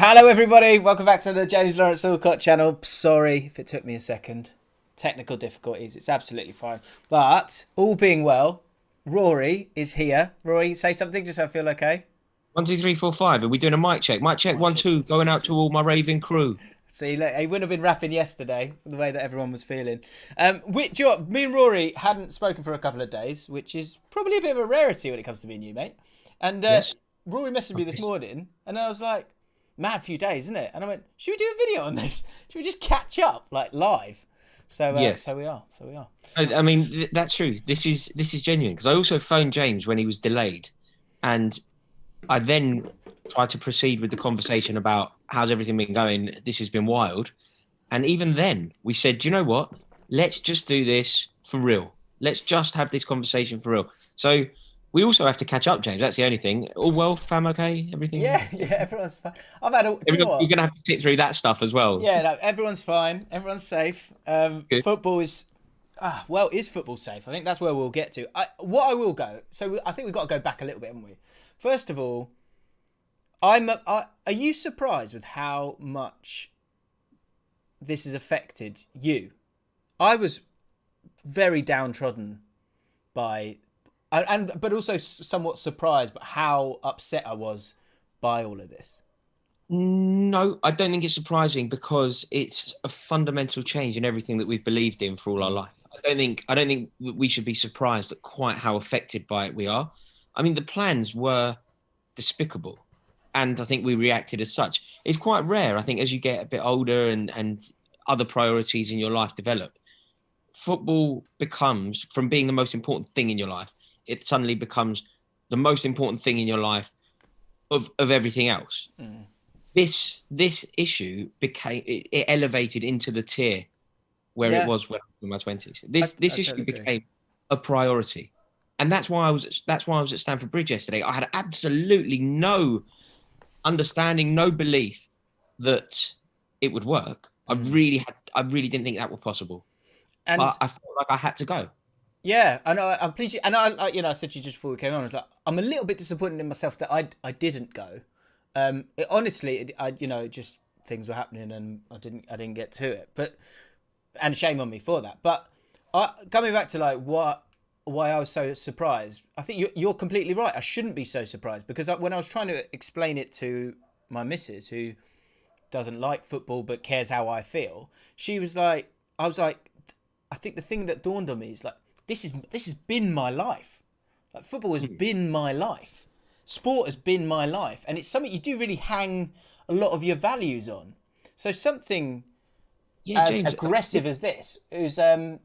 Hello everybody, welcome back to the James Lawrence Allcott channel. Sorry if it took me a second. Technical difficulties, it's absolutely fine. But, all being well, Rory is here. Rory, say something just so I feel okay. 1, 2, 3, 4, 5. Are we doing a mic check? Mic check, One, one, two, two. three. Going out to all my raving crew. See, look, he wouldn't have been rapping yesterday, the way that everyone was feeling. Me and Rory hadn't spoken for a couple of days, which is probably a bit of a rarity when it comes to me and you, mate. And Yes. Rory messaged me this morning, and I was like, mad few days, isn't it? And I went, should we do a video on this? Should we just catch up, like, live? So, Yes. so we are. So we are. I mean, that's true. This is genuine because I also phoned James when he was delayed, and I then tried to proceed with the conversation about how's everything been going. This has been wild, and even then we said, do you know what? Let's just do this for real. Let's just have this conversation for real. So we also have to catch up, James. That's the only thing. All well, fam? Okay, everything. Yeah, everyone's fine. I've had a. Do you know what? You're gonna have to sit through that stuff as well. Yeah, no, everyone's fine. Everyone's safe. Good. Football is, is football safe? I think that's where we'll get to. What I will go. So I think we've got to go back a little bit, haven't we? First of all, are you surprised with how much this has affected you? I was very downtrodden by, but also somewhat surprised, but how upset I was by all of this. No, I don't think it's surprising because it's a fundamental change in everything that we've believed in for all our life. I don't think we should be surprised at quite how affected by it we are. I mean, the plans were despicable, and I think we reacted as such. It's quite rare, I think, as you get a bit older and other priorities in your life develop. Football becomes, from being the most important thing in your life, it suddenly becomes the most important thing in your life of everything else. This issue became it elevated into the tier where Yeah, it was when I was in my 20s. I This issue totally agree. became a priority, and that's why I was at Stamford Bridge yesterday. I had absolutely no understanding, no belief that it would work. I really didn't think that was possible, And but I felt like I had to go. yeah, I know. I'm pleased. And I said to you just before we came on, I was like, I'm a little bit disappointed in myself that I didn't go. Just things were happening and I didn't get to it. But and shame on me for that. But coming back to like why I was so surprised, I think you're completely right. I shouldn't be so surprised because when I was trying to explain it to my missus, who doesn't like football but cares how I feel, she was like, I was like, I think the thing that dawned on me is like, this has been my life. Like football has been my life. Sport has been my life, and it's something you do really hang a lot of your values on. So something Yeah, as James. aggressive as this is Yeah,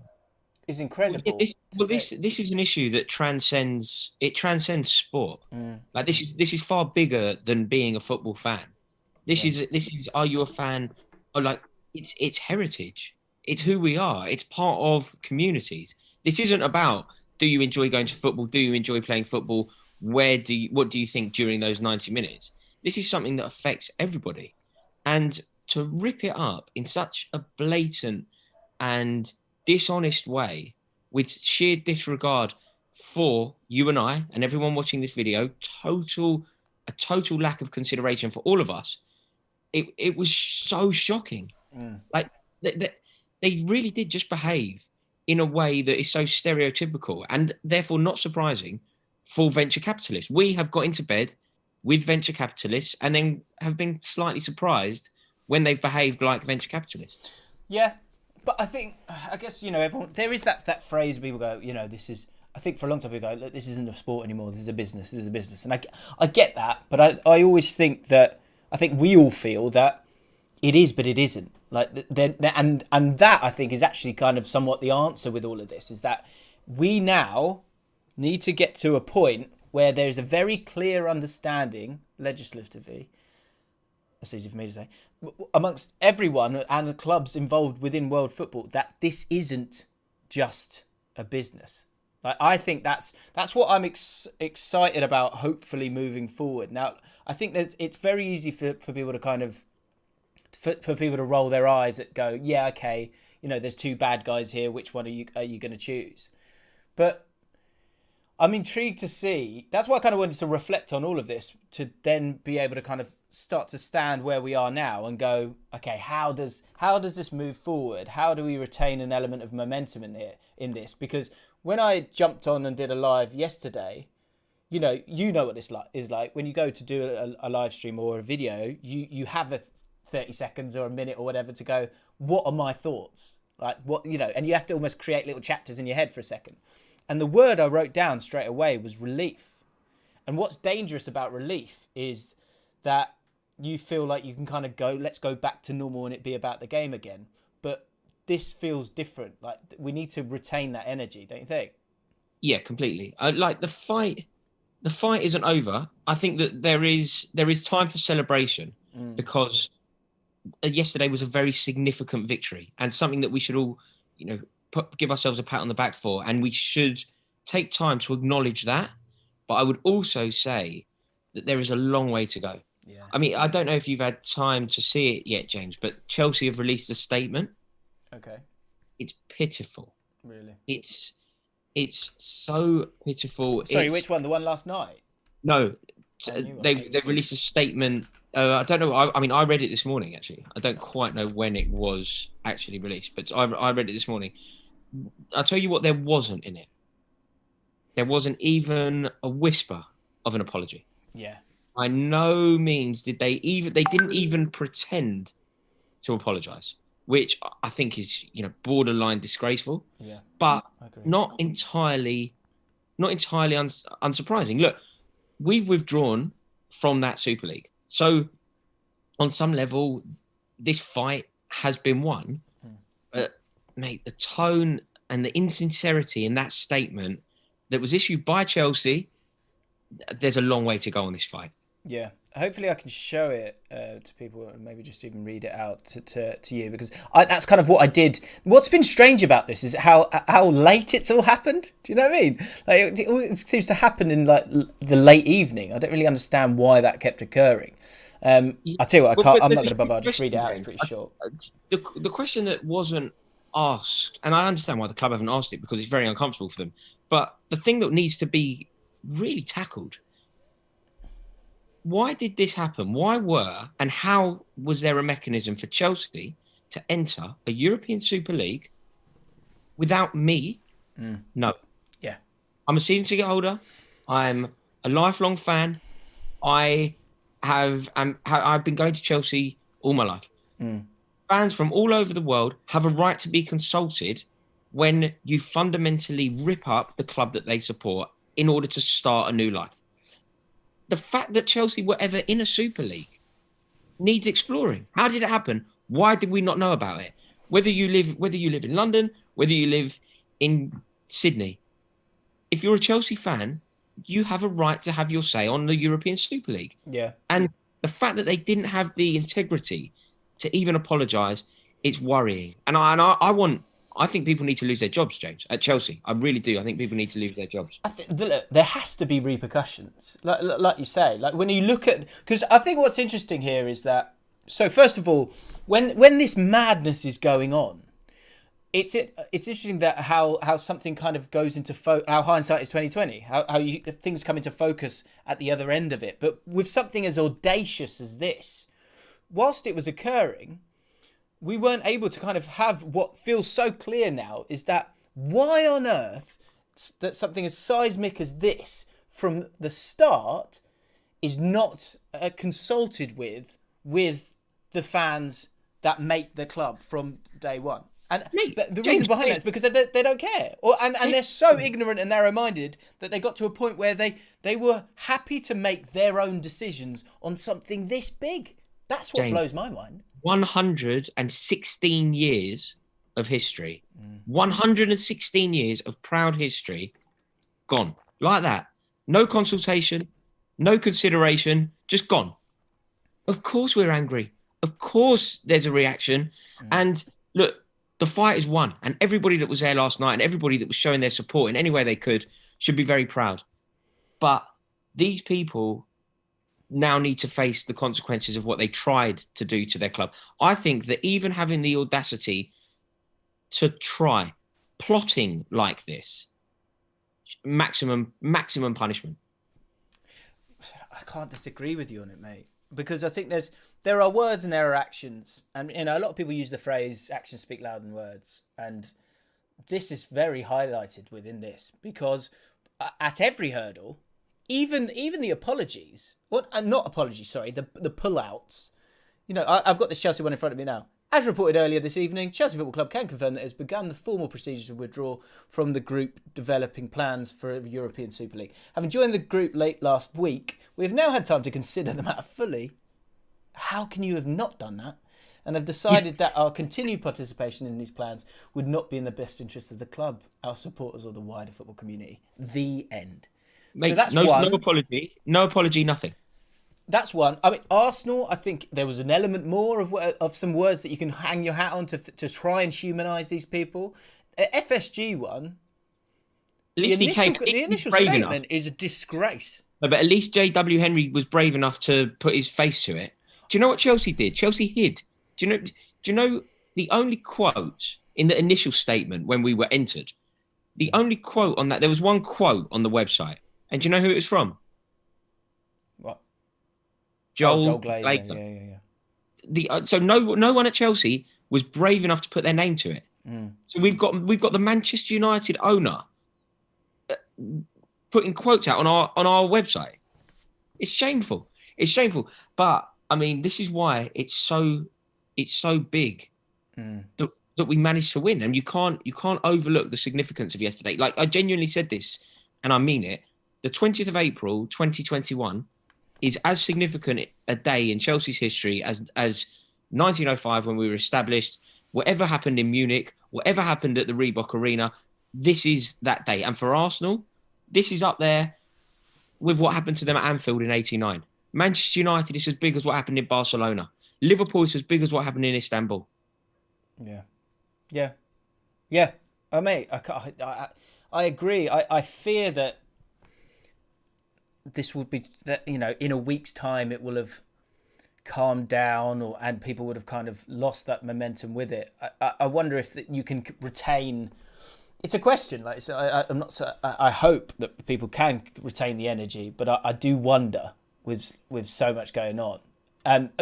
incredible this, to well, see. this is an issue that transcends sport. Like this is far bigger than being a football fan. This Yeah. is this is Are you a fan? Or like it's heritage. It's who we are. It's part of communities. This isn't about do you enjoy going to football? Do you enjoy playing football? What do you think during those 90 minutes? This is something that affects everybody. And to rip it up in such a blatant and dishonest way with sheer disregard for you and I and everyone watching this video, a total lack of consideration for all of us. It was so shocking. Like they really did just behave in a way that is so stereotypical and therefore not surprising for venture capitalists. We have got into bed with venture capitalists and then have been slightly surprised when they've behaved like venture capitalists. Yeah, but I guess everyone, there is that phrase people go, this is. I think for a long time people go, look, this isn't a sport anymore. This is a business. This is a business, and I get that, but I always think that I think we all feel that it is, but it isn't. Like then, and that I think is actually kind of somewhat the answer with all of this is that we now need to get to a point where there's a very clear understanding legislatively. That's easy for me to say, amongst everyone and the clubs involved within world football, that this isn't just a business. Like I think that's what I'm excited about. Hopefully moving forward. Now I think it's very easy for people to kind of for people to roll their eyes at go, yeah, okay, there's two bad guys here. Which one are you going to choose? But I'm intrigued to see. That's why I kind of wanted to reflect on all of this to then be able to kind of start to stand where we are now and go, okay, how does this move forward? How do we retain an element of momentum in this? Because when I jumped on and did a live yesterday, you know what this is like when you go to do a live stream or a video. You have a 30 seconds or a minute or whatever to go, what are my thoughts? Like what, and you have to almost create little chapters in your head for a second. And the word I wrote down straight away was relief. And what's dangerous about relief is that you feel like you can kind of go, let's go back to normal and it be about the game again. But this feels different. Like we need to retain that energy, don't you think? Yeah, completely. Like the fight isn't over. I think that there is time for celebration because yesterday was a very significant victory and something that we should all, give ourselves a pat on the back for, and we should take time to acknowledge that. But I would also say that there is a long way to go. Yeah. I mean, I don't know if you've had time to see it yet, James, but Chelsea have released a statement. Okay. It's pitiful. Really? It's so pitiful. Sorry, which one? The one last night? No, they've released a statement. I don't know. I mean, I read it this morning, actually. I don't quite know when it was actually released, but I read it this morning. I'll tell you what there wasn't in it. There wasn't even a whisper of an apology. Yeah. By no means did they didn't even pretend to apologise, which I think is, borderline disgraceful. Yeah. But not entirely unsurprising. Look, we've withdrawn from that Super League. So on some level, this fight has been won. But mate, the tone and the insincerity in that statement that was issued by Chelsea, there's a long way to go on this fight. Yeah, hopefully I can show it to people and maybe just even read it out to you, because that's kind of what I did. What's been strange about this is how late it's all happened. Do you know what I mean? Like it seems to happen in like the late evening. I don't really understand why that kept occurring. I tell you what, I'm not going to bother. I'll just read it out. It's pretty short. The question that wasn't asked, and I understand why the club haven't asked it because it's very uncomfortable for them. But the thing that needs to be really tackled: why did this happen? And how was there a mechanism for Chelsea to enter a European Super League without me? No. Yeah. I'm a season ticket holder. I'm a lifelong fan. I've been going to Chelsea all my life. Fans from all over the world have a right to be consulted when you fundamentally rip up the club that they support in order to start a new life. The fact that Chelsea were ever in a Super League needs exploring. How did it happen? Why did we not know about it? Whether you live in London, whether you live in Sydney, if you're a Chelsea fan, you have a right to have your say on the European Super League. Yeah. And the fact that they didn't have the integrity to even apologise, it's worrying. And I think people need to lose their jobs, James, at Chelsea. I really do. I think people need to lose their jobs. I think there has to be repercussions, like you say. Like when you look at, because I think what's interesting here is that. So first of all, when this madness is going on, it's interesting that how something kind of goes into how hindsight is 2020. How things come into focus at the other end of it. But with something as audacious as this, whilst it was occurring, we weren't able to kind of have what feels so clear now is that why on earth that something as seismic as this from the start is not consulted with the fans that make the club from day one. And the reason behind that is because they don't care. And they're so ignorant and narrow-minded that they got to a point where they were happy to make their own decisions on something this big. That's what blows my mind. 116 years of history. 116 years of proud history gone. Like that. No consultation, no consideration, just gone. Of course we're angry. Of course there's a reaction. And look, the fight is won. And everybody that was there last night and everybody that was showing their support in any way they could should be very proud. But these people now need to face the consequences of what they tried to do to their club. I think that even having the audacity to try plotting like this maximum punishment. I can't disagree with you on it, mate, because I think there are words and there are actions, and a lot of people use the phrase "actions speak louder than words," and this is very highlighted within this, because at every hurdle, even the apologies, or not apologies, sorry, the pullouts. I've got this Chelsea one in front of me now. As reported earlier this evening, Chelsea Football Club can confirm that it has begun the formal procedures to withdraw from the group developing plans for a European Super League. Having joined the group late last week, we have now had time to consider the matter fully. How can you have not done that? And have decided that our continued participation in these plans would not be in the best interest of the club, our supporters, or the wider football community. The end. Mate, so that's no one. No apology, nothing. That's one. I mean, Arsenal, I think there was an element more of some words that you can hang your hat on to try and humanise these people. FSG one, At least the initial statement is a disgrace. No, but at least J.W. Henry was brave enough to put his face to it. Do you know what Chelsea did? Chelsea hid. Do you know the only quote in the initial statement when we were entered? The only quote on that, there was one quote on the website. And do you know who it was from? What? Joel Glazer. Yeah. So no one at Chelsea was brave enough to put their name to it. So we've got the Manchester United owner putting quotes out on our website. It's shameful. It's shameful. But I mean, this is why it's so big that we managed to win, and you can't overlook the significance of yesterday. Like, I genuinely said this, and I mean it. The 20th of April, 2021, is as significant a day in Chelsea's history as 1905 when we were established. Whatever happened in Munich, whatever happened at the Reebok Arena, this is that day. And for Arsenal, this is up there with what happened to them at Anfield in '89. Manchester United is as big as what happened in Barcelona. Liverpool is as big as what happened in Istanbul. Yeah. Mate, I agree. I fear that this would be that in a week's time it will have calmed down, and people would have kind of lost that momentum with it. I wonder if you can retain. It's a question. Like, so I'm not. I hope that people can retain the energy, but I do wonder with so much going on.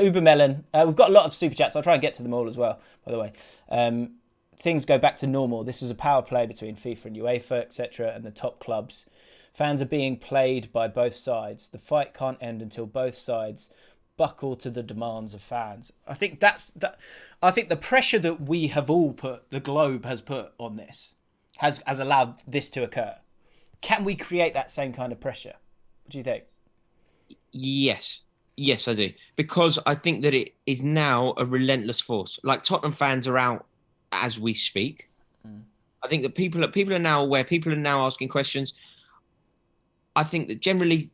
Uber Melon, we've got a lot of super chats. I'll try and get to them all as well. By the way, things go back to normal. This was a power play between FIFA and UEFA, etc., and the top clubs. Fans are being played by both sides. The fight can't end until both sides buckle to the demands of fans. I think I think the pressure that we have all put, the globe has put on this, has allowed this to occur. Can we create that same kind of pressure? What do you think? Yes, I do. Because I think that it is now a relentless force. Like, Tottenham fans are out as we speak. I think that people are now aware. People are now asking questions. I think that generally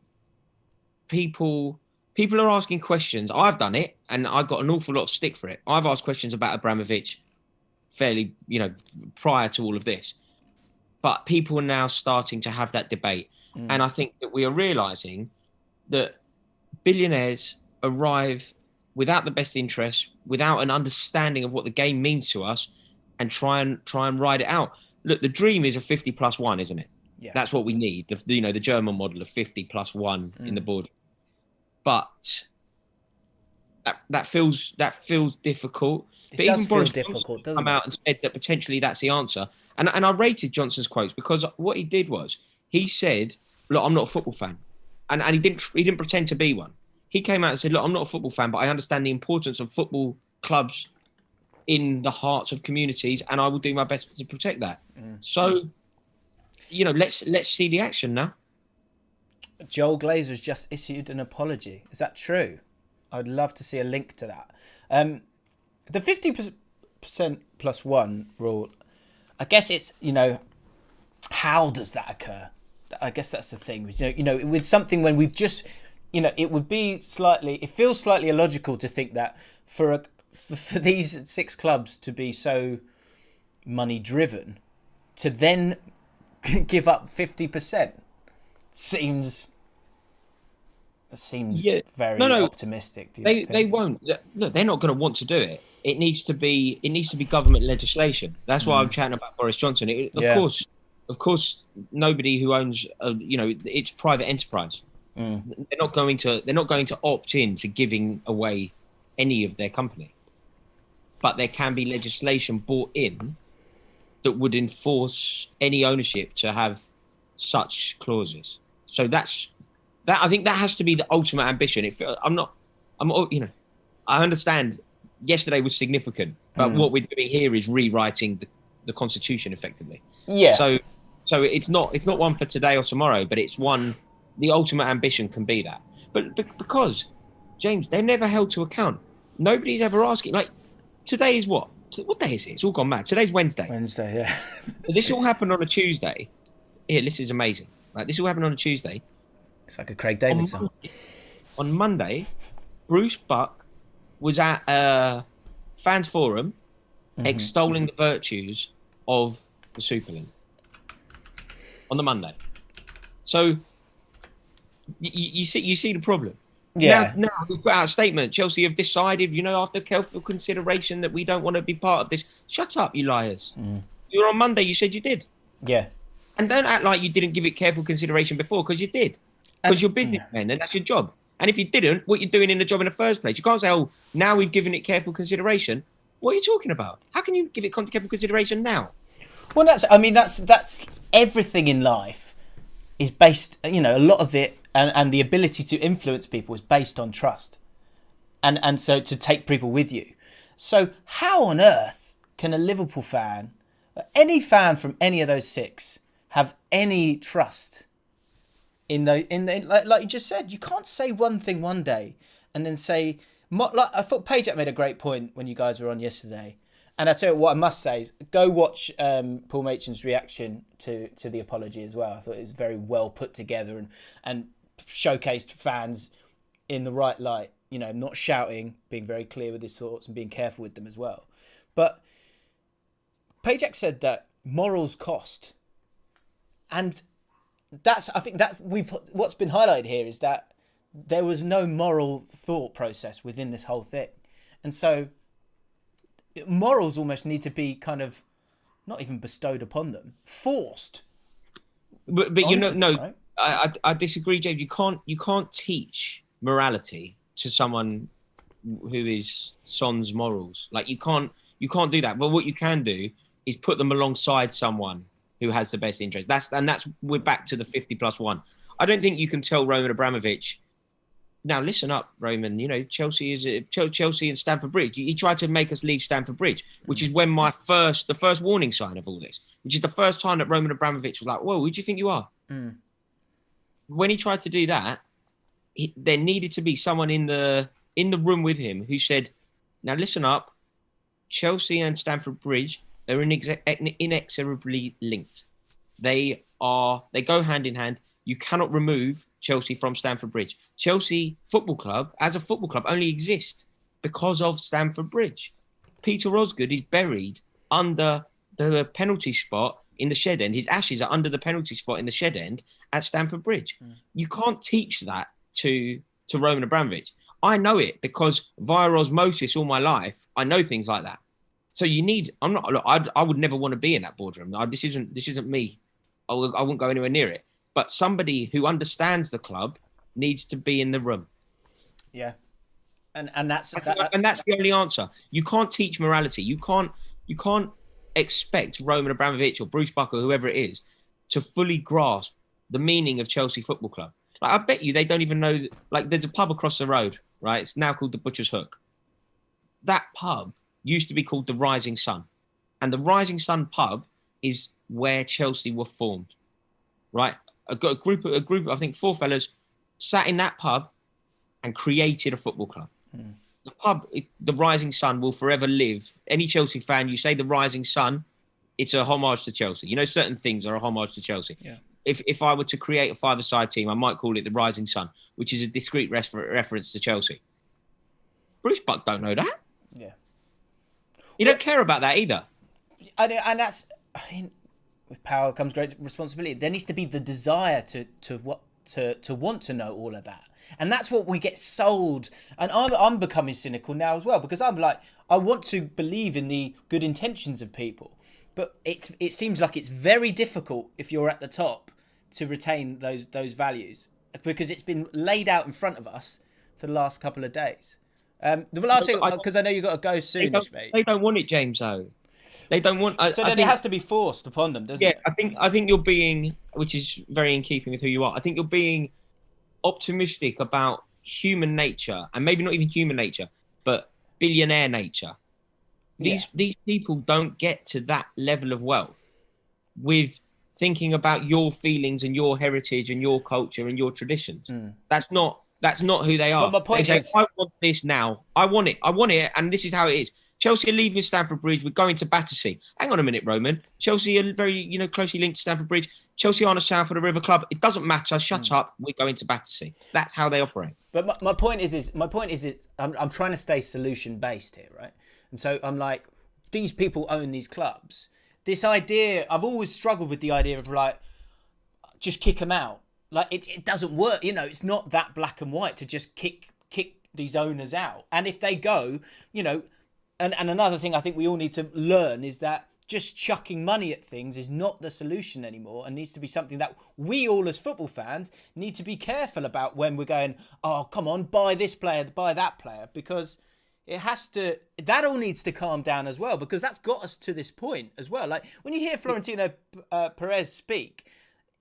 people are asking questions. I've done it, and I got an awful lot of stick for it. I've asked questions about Abramovich fairly, prior to all of this. But people are now starting to have that debate. And I think that we are realising that billionaires arrive without the best interest, without an understanding of what the game means to us, and try and ride it out. Look, the dream is a 50+1, isn't it? Yeah. That's what we need. The German model of 50+1 in the board. But that feels difficult. It does feel difficult, doesn't it? Come out and said that potentially that's the answer. And I rated Johnson's quotes because what he did was he said, "Look, I'm not a football fan," and he didn't pretend to be one. He came out and said, "Look, I'm not a football fan, but I understand the importance of football clubs in the hearts of communities, and I will do my best to protect that." So, let's see the action now. Joel Glazer's just issued an apology. Is that true? I'd love to see a link to that. The 50%+1 rule, I guess it's, how does that occur? I guess that's the thing. With something when we've just, it feels slightly illogical to think that for these 6 clubs to be so money driven, to then give up 50% seems very optimistic. They won't. Look, they're not going to want to do it. It needs to be government legislation. That's why I'm chatting about Boris Johnson. Of course, of course, nobody who owns, it's private enterprise. They're not going to opt in to giving away any of their company. But there can be legislation brought in that would enforce any ownership to have such clauses. So I think that has to be the ultimate ambition. I understand yesterday was significant, but what we're doing here is rewriting the constitution effectively. Yeah. So it's not one for today or tomorrow, but it's one. The ultimate ambition can be that. But because James, they're never held to account. Nobody's ever asking. Like today is what? What day is it? It's all gone mad. Today's Wednesday. Wednesday, yeah. This all happened on a Tuesday. Here, this is amazing. Right, this all happened on a Tuesday. It's like a Craig David song. On Monday, Bruce Buck was at a fans forum extolling the virtues of the Super League on the Monday. So you see the problem. Yeah. Now we've put out a statement. Chelsea have decided, after careful consideration, that we don't want to be part of this. Shut up, you liars. You were on Monday. You said you did. Yeah. And don't act like you didn't give it careful consideration before, because you did. Because you're businessmen and that's your job. And if you didn't, what you're doing in the job in the first place? You can't say, oh, now we've given it careful consideration. What are you talking about? How can you give it careful consideration now? Well, that's everything in life is based, a lot of it and the ability to influence people is based on trust. And so to take people with you. So how on earth can a Liverpool fan, any fan from any of those six, have any trust in like you just said? You can't say one thing one day and then say, like I thought Pajak made a great point when you guys were on yesterday. And I tell you what, I must say, go watch Paul Machen's reaction to the apology as well. I thought it was very well put together and showcased fans in the right light. Not shouting, being very clear with his thoughts and being careful with them as well. But Pajak said that morals cost, and I think what's been highlighted here is that there was no moral thought process within this whole thing, and so morals almost need to be kind of not even bestowed upon them, forced. But no, right? I disagree, James. You can't teach morality to someone who is sans morals. Like you can't do that. But what you can do is put them alongside someone who has the best interest. We're back to the 50+1. I don't think you can tell Roman Abramovich, now listen up, Roman. Chelsea and Stamford Bridge. He tried to make us leave Stamford Bridge, which is when the first warning sign of all this, which is the first time that Roman Abramovich was like, "Whoa, who do you think you are?" When he tried to do that, there needed to be someone in the room with him who said, "Now listen up, Chelsea and Stamford Bridge, they're inexorably linked. They go hand in hand. You cannot remove Chelsea from Stamford Bridge. Chelsea Football Club, as a football club, only exists because of Stamford Bridge. Peter Osgood is buried under the penalty spot in the shed end. His ashes are under the penalty spot in the shed end at Stamford Bridge. You can't teach that to Roman Abramovich. I know it because via osmosis all my life, I know things like that. So I would never want to be in that boardroom. This isn't me. I wouldn't go anywhere near it. But somebody who understands the club needs to be in the room. Yeah, and that's the only answer. You can't teach morality. You can't expect Roman Abramovich or Bruce Buck or whoever it is to fully grasp the meaning of Chelsea Football Club. Like, I bet you they don't even know. Like, there's a pub across the road, right? It's now called the Butcher's Hook. That pub used to be called the Rising Sun, and the Rising Sun pub is where Chelsea were formed, right? A group of I think 4 fellas sat in that pub and created a football club. The pub, the Rising Sun, will forever live. Any Chelsea fan, you say the Rising Sun, it's a homage to Chelsea. Certain things are a homage to Chelsea. Yeah. If I were to create a five-a-side team, I might call it the Rising Sun, which is a discrete reference to Chelsea. Bruce Buck don't know that. Yeah. You don't care about that either. And that's, with power comes great responsibility. There needs to be the desire to want to know all of that, and that's what we get sold. And I'm becoming cynical now as well, because I'm like, I want to believe in the good intentions of people, but it seems like it's very difficult if you're at the top to retain those values, because it's been laid out in front of us for the last couple of days. The last thing, because I know you've got to go soonish, mate. They don't want it, James. Though they don't want. So then it has to be forced upon them, doesn't it? I think you're being, which is very in keeping with who you are. I think you're being optimistic about human nature, and maybe not even human nature, but billionaire nature. These people don't get to that level of wealth with thinking about your feelings and your heritage and your culture and your traditions. That's not who they are. But my point is, I want this now. I want it, and this is how it is. Chelsea are leaving Stamford Bridge. We're going to Battersea. Hang on a minute, Roman. Chelsea are very, closely linked to Stamford Bridge. Chelsea aren't a South of the River club. It doesn't matter. Shut up. We're going to Battersea. That's how they operate. But my point is I'm trying to stay solution based here, right? And so I'm like, these people own these clubs. This idea, I've always struggled with the idea of like, just kick them out. Like it doesn't work. It's not that black and white to just kick these owners out. And if they go, and another thing I think we all need to learn is that just chucking money at things is not the solution anymore, and needs to be something that we all as football fans need to be careful about when we're going, oh, come on, buy this player, buy that player, because that all needs to calm down as well, because that's got us to this point as well. Like when you hear Florentino Perez speak,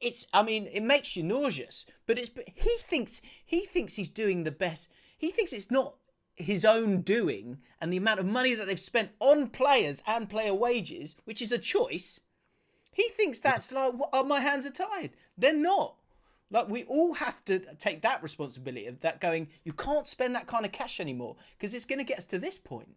it makes you nauseous, but he thinks he's doing the best. He thinks it's not his own doing, and the amount of money that they've spent on players and player wages, which is a choice. He thinks that's like, oh, my hands are tied. They're not. Like, we all have to take that responsibility of that, going, you can't spend that kind of cash anymore, because it's going to get us to this point.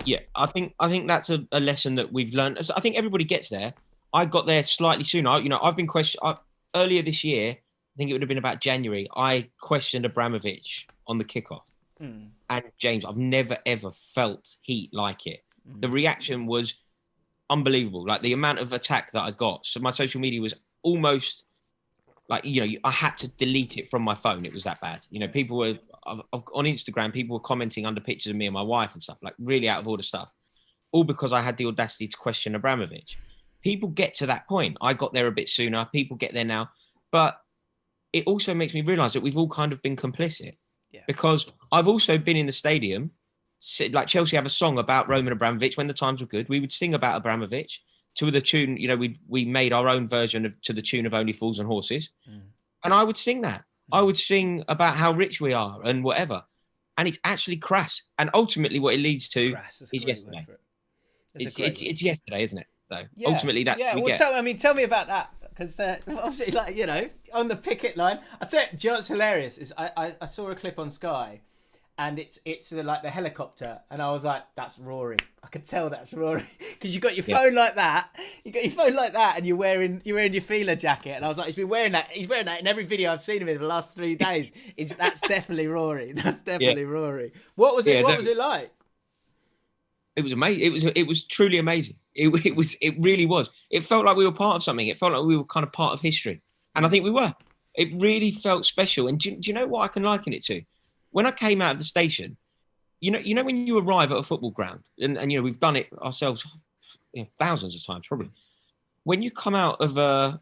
Yeah, I think that's a lesson that we've learned. I think everybody gets there. I got there slightly sooner. I've been questioned earlier this year. I think it would have been about January. I questioned Abramovich on the kickoff. And James, I've never, ever felt heat like it. The reaction was unbelievable. Like the amount of attack that I got. So my social media was almost like, I had to delete it from my phone. It was that bad. People were on Instagram, people were commenting under pictures of me and my wife and stuff, like really out of order stuff. All because I had the audacity to question Abramovich. People get to that point. I got there a bit sooner. People get there now. But it also makes me realise that we've all kind of been complicit. Yeah. Because I've also been in the stadium, like Chelsea have a song about Roman Abramovich when the times were good. We would sing about Abramovich to the tune, we made our own version to the tune of Only Fools and Horses. And I would sing that. I would sing about how rich we are and whatever. And it's actually crass. And ultimately what it leads to is yesterday. It's yesterday, isn't it? Though ultimately that. Yeah, tell me about that. Because obviously, on the picket line, I tell you, what's hilarious is I saw a clip on Sky, and it's like the helicopter, and I was like, that's Rory. I could tell that's Rory, because you got your phone like that, and you're wearing your feeler jacket, and I was like, he's wearing that in every video I've seen of him in the last 3 days. That's definitely Rory. That's definitely Rory. What was it? What was it like? It was amazing. It was truly amazing. It really was. It felt like we were part of something. It felt like we were kind of part of history. And I think we were. It really felt special. And do you know what I can liken it to? When I came out of the station, when you arrive at a football ground, and we've done it ourselves thousands of times probably. When you come out of the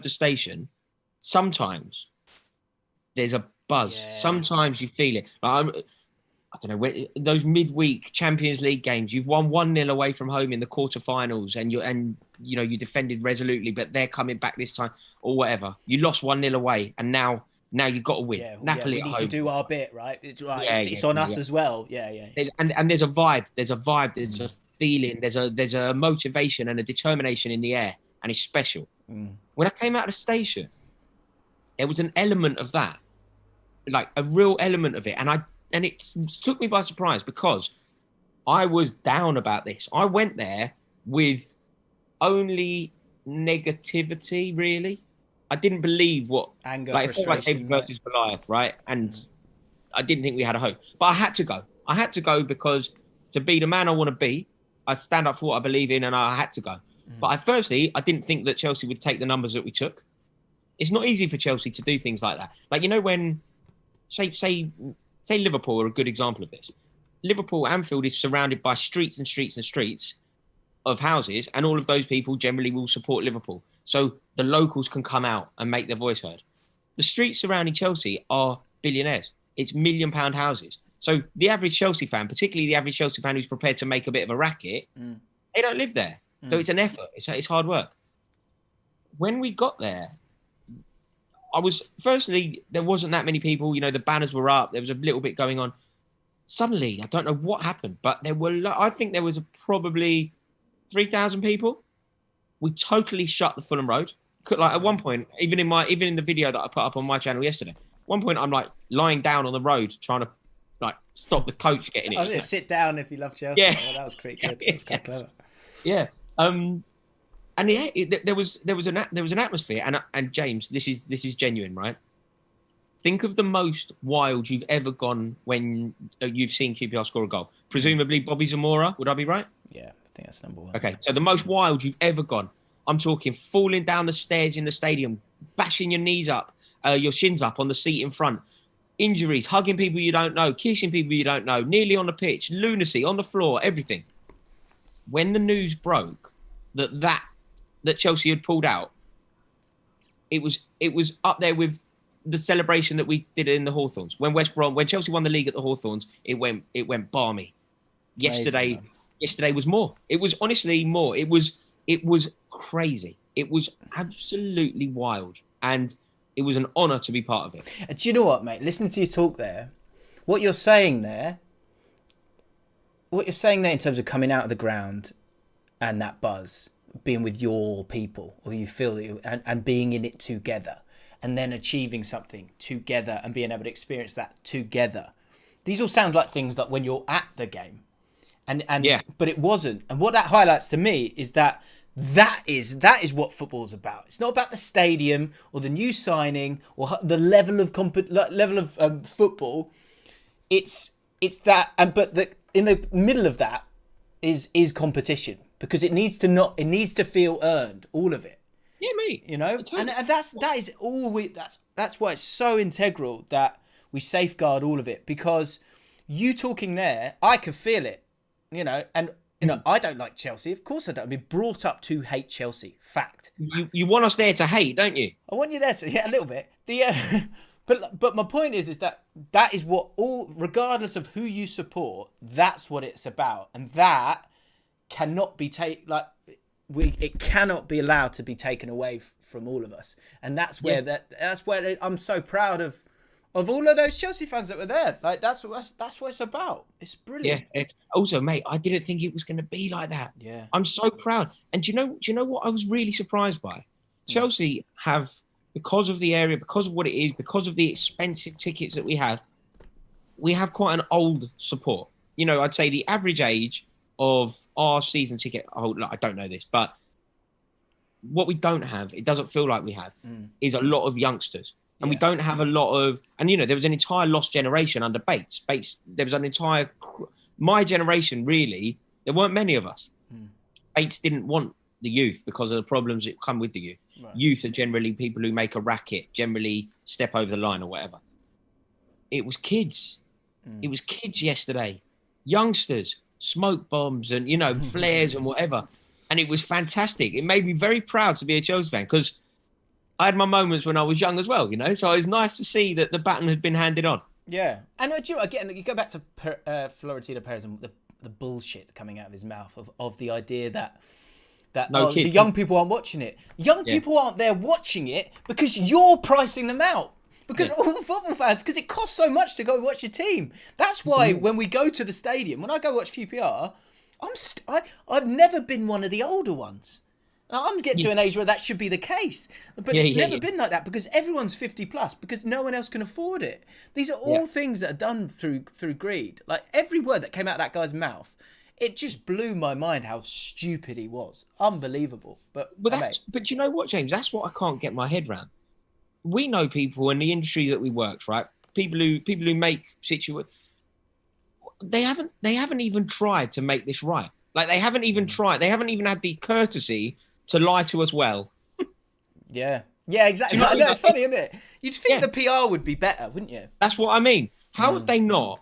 station, sometimes there's a buzz. Yeah. Sometimes you feel it. Like I don't know, those midweek Champions League games, you've won 1-0 away from home in the quarterfinals, and you defended resolutely, but they're coming back this time or whatever. You lost 1-0 away, and now you've got to win. Yeah, Napoli we need to do our bit, right? It's right. Yeah, it's on us as well. Yeah. And there's a vibe. There's a feeling. There's a motivation and a determination in the air, and it's special. When I came out of the station, there was an element of that, like a real element of it, and it took me by surprise, because I was down about this. I went there with only negativity, really. I didn't believe what anger, frustration, it felt like David versus Goliath, right? And I didn't think we had a hope. But I had to go. I had to go because to be the man I want to be, I stand up for what I believe in, and I had to go. But I didn't think that Chelsea would take the numbers that we took. It's not easy for Chelsea to do things like that. Like, when, say Liverpool are a good example of this. Liverpool, Anfield is surrounded by streets and streets and streets. of houses, and all of those people generally will support Liverpool. So the locals can come out and make their voice heard. The streets surrounding Chelsea are billionaires. It's £1 million houses. So the average Chelsea fan, particularly the average Chelsea fan who's prepared to make a bit of a racket, they don't live there. So it's an effort. It's hard work. When we got there, firstly, there wasn't that many people. The banners were up. There was a little bit going on. Suddenly, I don't know what happened, but I think there was probably 3,000 people. We totally shut the Fulham Road. Like at one point, even in the video that I put up on my channel yesterday, at one point I'm like lying down on the road trying to like stop the coach getting I was going to sit down if you love Chelsea. Yeah, that was pretty good. That's quite clever. Yeah. And there was an atmosphere, and James, this is genuine, right? Think of the most wild you've ever gone when you've seen QPR score a goal. Presumably Bobby Zamora, would I be right? Yeah, I think that's number one. Okay, so the most wild you've ever gone. I'm talking falling down the stairs in the stadium, bashing your knees up, your shins up on the seat in front, injuries, hugging people you don't know, kissing people you don't know, nearly on the pitch, lunacy on the floor, everything. When the news broke that Chelsea had pulled out, it was up there with the celebration that we did in the Hawthorns. When when Chelsea won the league at the Hawthorns, it went balmy. Yesterday was more. It was honestly more. It was crazy. It was absolutely wild, and it was an honour to be part of it. Do you know what, mate? Listening to you talk there, what you're saying there in terms of coming out of the ground and that buzz, being with your people, or you feel that and being in it together, and then achieving something together and being able to experience that together. These all sound like things that when you're at the game, but it wasn't. And what that highlights to me is that is what football's about. It's not about the stadium or the new signing or the level of football. It's that, but in the middle of that is competition, because it needs to feel earned, all of it. Yeah, mate. And that's why it's so integral that we safeguard all of it, because you talking there, I can feel it, and I don't like Chelsea. Of course I don't. I've been brought up to hate Chelsea. Fact. You want us there to hate, don't you? I want you there to, a little bit. But my point is that is what regardless of who you support, that's what it's about, and that cannot be it cannot be allowed to be taken away from all of us, and that's where I'm so proud of all of those Chelsea fans that were there. Like that's what it's about. It's brilliant. Yeah. Also, mate, I didn't think it was going to be like that. Yeah. I'm so proud. And do you know what I was really surprised by? Chelsea have, because of the area, because of what it is, because of the expensive tickets that we have quite an old support. I'd say the average age of our season ticket holder, I don't know this, but what we don't have, it doesn't feel like we have, is a lot of youngsters. And we don't have a lot of, and there was an entire lost generation under Bates. There was an entire, my generation really, there weren't many of us. Bates didn't want the youth because of the problems that come with the youth. Right. Youth are generally people who make a racket, generally step over the line or whatever. It was kids. It was kids yesterday. Youngsters, smoke bombs and, flares and whatever. And it was fantastic. It made me very proud to be a Chelsea fan, because I had my moments when I was young as well, So it was nice to see that the baton had been handed on. Yeah. And again, you go back to Florentino Perez and the bullshit coming out of his mouth of the idea that the young people aren't watching it. Young people aren't there watching it because you're pricing them out. Because all the football fans, because it costs so much to go watch your team. That's why when we go to the stadium, when I go watch QPR, I've never been one of the older ones. I'm getting to an age where that should be the case. But it's never been like that, because everyone's 50 plus, because no one else can afford it. These are all things that are done through greed. Like every word that came out of that guy's mouth, it just blew my mind how stupid he was. Unbelievable. But you know what, James? That's what I can't get my head around. We know people in the industry that we work, right? People who make situations. They haven't even tried to make this right. Like they haven't even tried. They haven't even had the courtesy to lie to us well. Yeah, exactly. That's funny, isn't it? You'd think the PR would be better, wouldn't you? That's what I mean. How have they not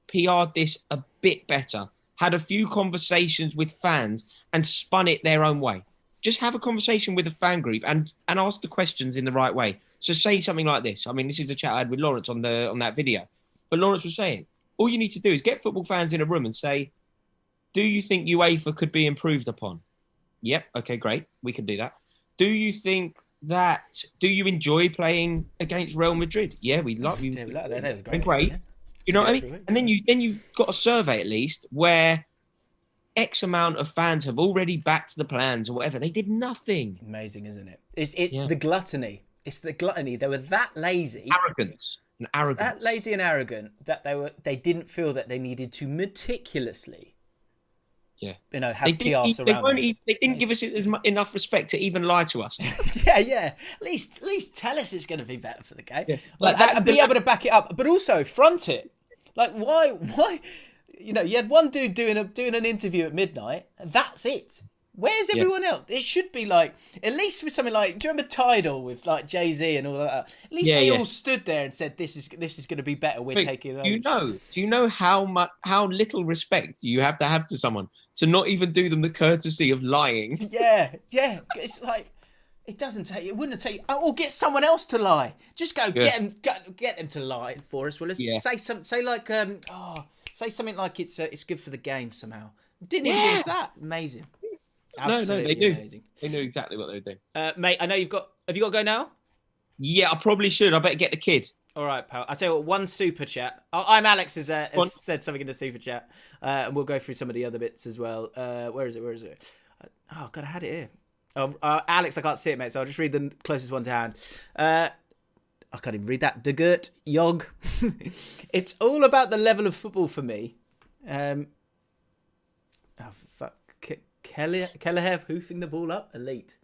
PR'd this a bit better had a few conversations with fans and spun it their own way. Just have a conversation with a fan group and ask the questions in the right way. So say something like this. I mean, this is a chat I had with Lawrence on that video. But Lawrence was saying, all you need to do is get football fans in a room and say, do you think UEFA could be improved upon? Yep. Okay, great. We can do that. Do you enjoy playing against Real Madrid? Yeah, we like you. Yeah, we like that. That was great. Great. Yeah. You know what I mean? And then you've got a survey at least where X amount of fans have already backed the plans or whatever. They did nothing. Amazing, isn't it? It's the gluttony. It's the gluttony. They were that lazy. Arrogance. That lazy and arrogant that they didn't feel that they needed to meticulously have PR surrounding. They didn't give us enough respect to even lie to us. yeah. At least tell us it's going to be better for the game. Yeah. And be able to back it up, but also front it. Like why? You had one dude doing an interview at midnight. And that's it. Where's everyone else? It should be like, at least with something like, do you remember Tidal with like Jay-Z and all that? At least they all stood there and said, "This is going to be better. We're taking it over." Do you know how little respect you have to someone to not even do them the courtesy of lying? Yeah. It's like, it wouldn't take, or get someone else to lie. Just go get them to lie for us. Well, let's say something. Say something like it's good for the game somehow. Didn't even do that. Amazing. Absolutely they do. Amazing. They knew exactly what they were doing. Mate, I know have you got to go now? Yeah, I probably should. I better get the kid. All right, pal. I'll tell you what, one super chat. I'm Alex has said something in the super chat. And we'll go through some of the other bits as well. Where is it? Oh, God, I had it here. Oh, Alex, I can't see it, mate, so I'll just read the closest one to hand. I can't even read that. Degert Yog. It's all about the level of football for me. Kelleher hoofing the ball up, elite.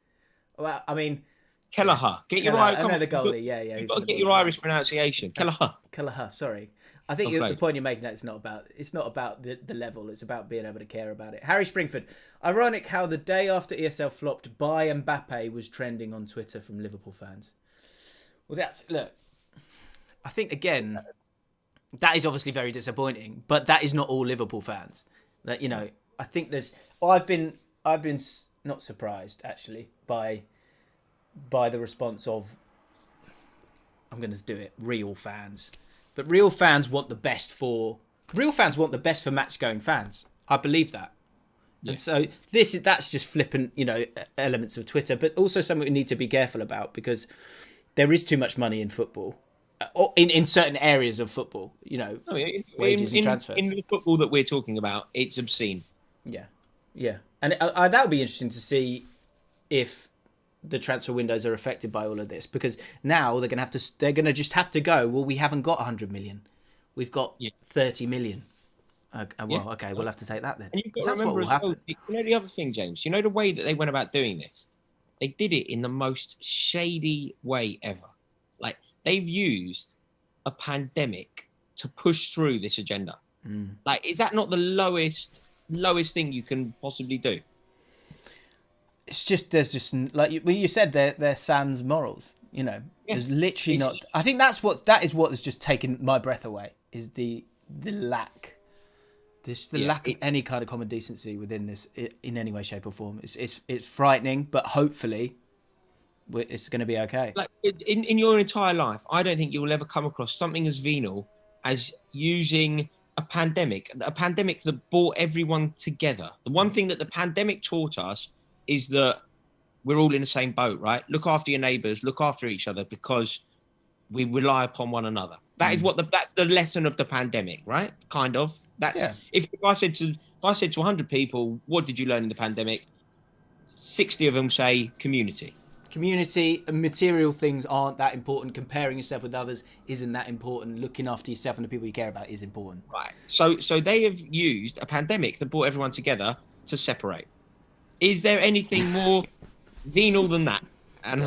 Well, I mean, Kelleher. Get your right. I know the goalie. Yeah. You've got to get your Irish pronunciation. Kelleher. Sorry, I think the point you're making it's not about the level. It's about being able to care about it. Harry Springford. Ironic how the day after ESL flopped, buy Mbappe was trending on Twitter from Liverpool fans. Well, look. I think again, that is obviously very disappointing, but that is not all Liverpool fans. That I think I've been not surprised actually by the response of, I'm going to do it, real fans. But real fans want the best for match going fans. I believe that. Yeah. And so that's just flippant, elements of Twitter, but also something we need to be careful about because there is too much money in football. In certain areas of football, wages and transfers. In the football that we're talking about, it's obscene. Yeah. And that would be interesting to see if the transfer windows are affected by all of this, because now they're going to just have to go, well, we haven't got 100 million. We've got 30 million. Okay, we'll have to take that then. And you've got to remember what will happen. The other thing, James, the way that they went about doing this, they did it in the most shady way ever. Like, they've used a pandemic to push through this agenda. Like, is that not the lowest thing you can possibly do? It's just there's just like you said, they're sans morals. There's literally not. I think that is what has just taken my breath away. Is the lack, lack of any kind of common decency within this in any way, shape, or form. It's frightening, but hopefully, it's going to be okay. Like in your entire life, I don't think you will ever come across something as venal as using a pandemic that brought everyone together. The one thing that the pandemic taught us is that we're all in the same boat, right? Look after your neighbours, look after each other, because we rely upon one another. That is that's the lesson of the pandemic, right? Kind of. If I said to 100 people, what did you learn in the pandemic? 60 of them say community. Community and material things aren't that important. Comparing yourself with others isn't that important. Looking after yourself and the people you care about is important. Right. So they have used a pandemic that brought everyone together to separate. Is there anything more venal than that? And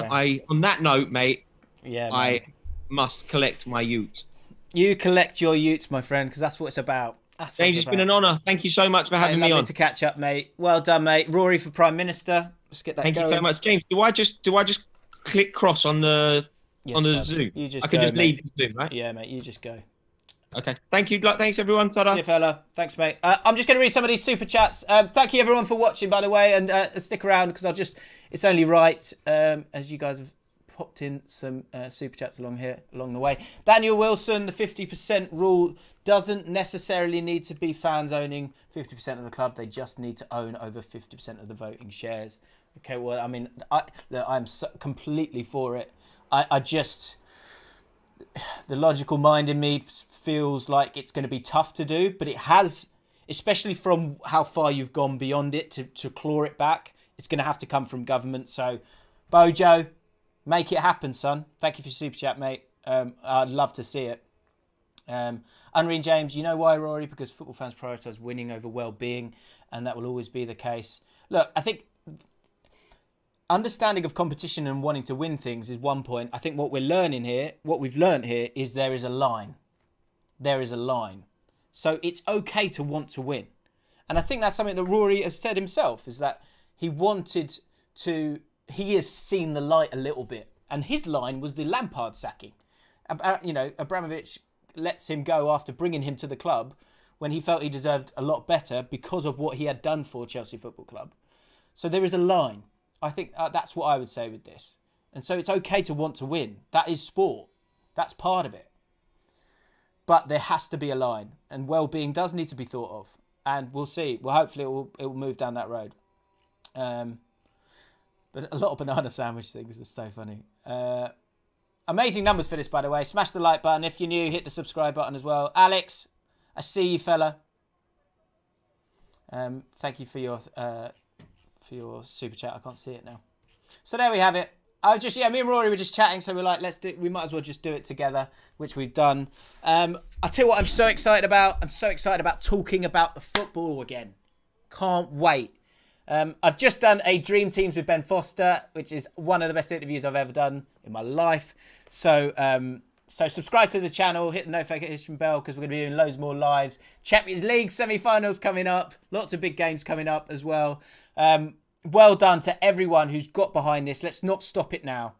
on that note, mate, I must collect my utes. You collect your utes, my friend, because that's what it's about. James, it's been an honour. Thank you so much for having me on. To catch up, mate. Well done, mate. Rory for Prime Minister. Let's get that Thank going. you so much, James. Do I just click cross on the Zoom? You just I can just leave the Zoom, right? Yeah, mate. You just go. Okay. Thank you. Thanks, everyone. Ta-da. See you, fella. Thanks, mate. I'm just going to read some of these super chats. Thank you, everyone, for watching, by the way, and stick around because it's only right, as you guys have popped in some super chats along the way. Daniel Wilson, the 50% rule doesn't necessarily need to be fans owning 50% of the club. They just need to own over 50% of the voting shares. Okay, well, I mean, I'm completely for it. I just... The logical mind in me feels like it's going to be tough to do, but it has, especially from how far you've gone beyond it to claw it back. It's going to have to come from government. So, Bojo, make it happen, son. Thank you for your super chat, mate. I'd love to see it. Unreal James, you know why, Rory? Because football fans prioritise winning over well-being, and that will always be the case. Look, I think understanding of competition and wanting to win things is one point. I think what we've learned here is there is a line. There is a line. So it's okay to want to win. And I think that's something that Rory has said himself, is that he has seen the light a little bit. And his line was the Lampard sacking. Abramovich lets him go after bringing him to the club when he felt he deserved a lot better because of what he had done for Chelsea Football Club. So there is a line. I think that's what I would say with this. And so it's okay to want to win. That is sport. That's part of it. But there has to be a line. And well-being does need to be thought of. And we'll see. Well, hopefully it will move down that road. But a lot of banana sandwich things is so funny. Amazing numbers for this, by the way. Smash the like button. If you're new, hit the subscribe button as well. Alex, I see you, fella. Thank you for your super chat. I can't see it now. So there we have it. Me and Rory were just chatting, so we're like, we might as well just do it together, which we've done. I'll tell you what I'm so excited about. I'm so excited about talking about the football again. Can't wait. I've just done a Dream Teams with Ben Foster, which is one of the best interviews I've ever done in my life. So subscribe to the channel, hit the notification bell, because we're going to be doing loads more lives. Champions League semi-finals coming up. Lots of big games coming up as well. Well done to everyone who's got behind this. Let's not stop it now.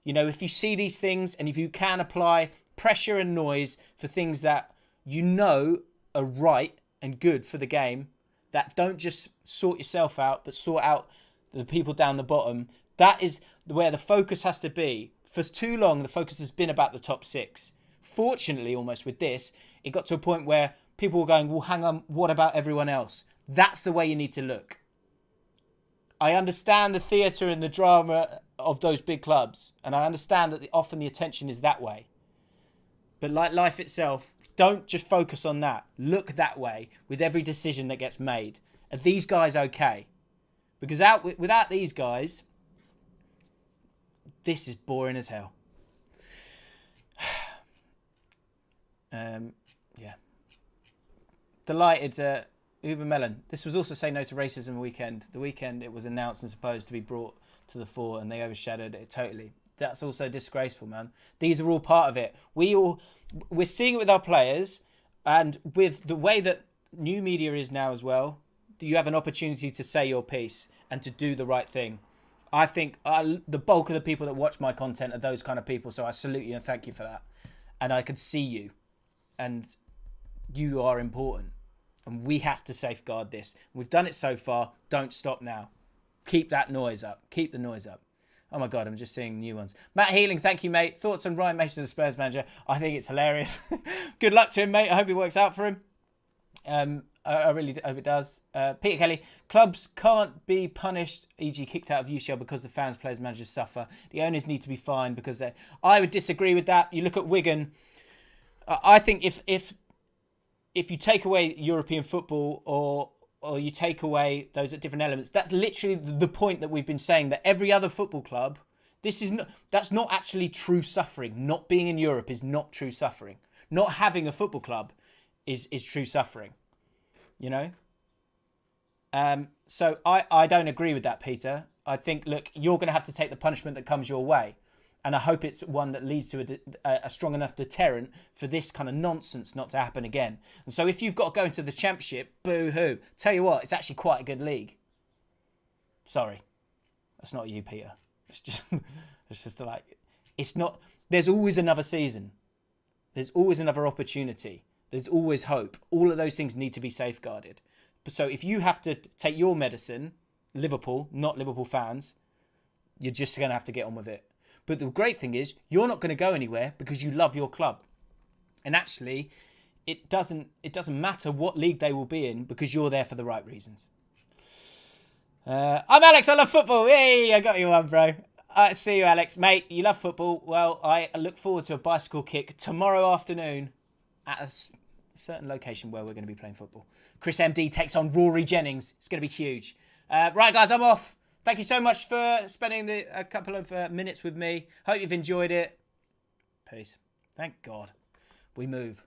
You know, if you see these things and if you can apply pressure and noise for things that you know are right and good for the game, that don't just sort yourself out, but sort out the people down the bottom, that is where the focus has to be. For too long, the focus has been about the top six. Fortunately, almost with this, it got to a point where people were going, well, hang on, what about everyone else? That's the way you need to look. I understand the theatre and the drama of those big clubs, and I understand that often the attention is that way. But like life itself, don't just focus on that. Look that way with every decision that gets made. Are these guys okay? Because without these guys, this is boring as hell. Yeah. Delighted. Uber Melon. This was also Say No to Racism weekend. The weekend it was announced and supposed to be brought to the fore, and they overshadowed it totally. That's also disgraceful, man. These are all part of it. We're seeing it with our players, and with the way that new media is now as well. You have an opportunity to say your piece and to do the right thing. I think the bulk of the people that watch my content are those kind of people, so I salute you and thank you for that. And I can see you, and you are important. And we have to safeguard this. We've done it so far. Don't stop now. Keep that noise up. Keep the noise up. Oh my God, I'm just seeing new ones. Matt Healing, thank you, mate. Thoughts on Ryan Mason as Spurs manager? I think it's hilarious. Good luck to him, mate. I hope it works out for him. I really hope it does. Peter Kelly, clubs can't be punished, e.g. kicked out of UCL because the fans, players, managers suffer. The owners need to be fined because they... I would disagree with that. You look at Wigan. I think if you take away European football or you take away those different elements, that's literally the point that we've been saying, that every other football club, that's not actually true suffering. Not being in Europe is not true suffering. Not having a football club is true suffering. You know? So I don't agree with that, Peter. I think, look, you're going to have to take the punishment that comes your way. And I hope it's one that leads to a strong enough deterrent for this kind of nonsense not to happen again. And so if you've got to go into the Championship, boo-hoo. Tell you what, it's actually quite a good league. Sorry. That's not you, Peter. It's just like, it's not, there's always another season. There's always another opportunity. There's always hope. All of those things need to be safeguarded. So if you have to take your medicine, Liverpool, not Liverpool fans, you're just going to have to get on with it. But the great thing is, you're not going to go anywhere because you love your club. And actually, it doesn't matter what league they will be in because you're there for the right reasons. I'm Alex, I love football. Hey, I got you one, bro. See you, Alex. Mate, you love football. Well, I look forward to a bicycle kick tomorrow afternoon at a certain location where we're going to be playing football. Chris MD takes on Rory Jennings. It's going to be huge. Right, guys, I'm off. Thank you so much for spending a couple of minutes with me. Hope you've enjoyed it. Peace. Thank God. We move.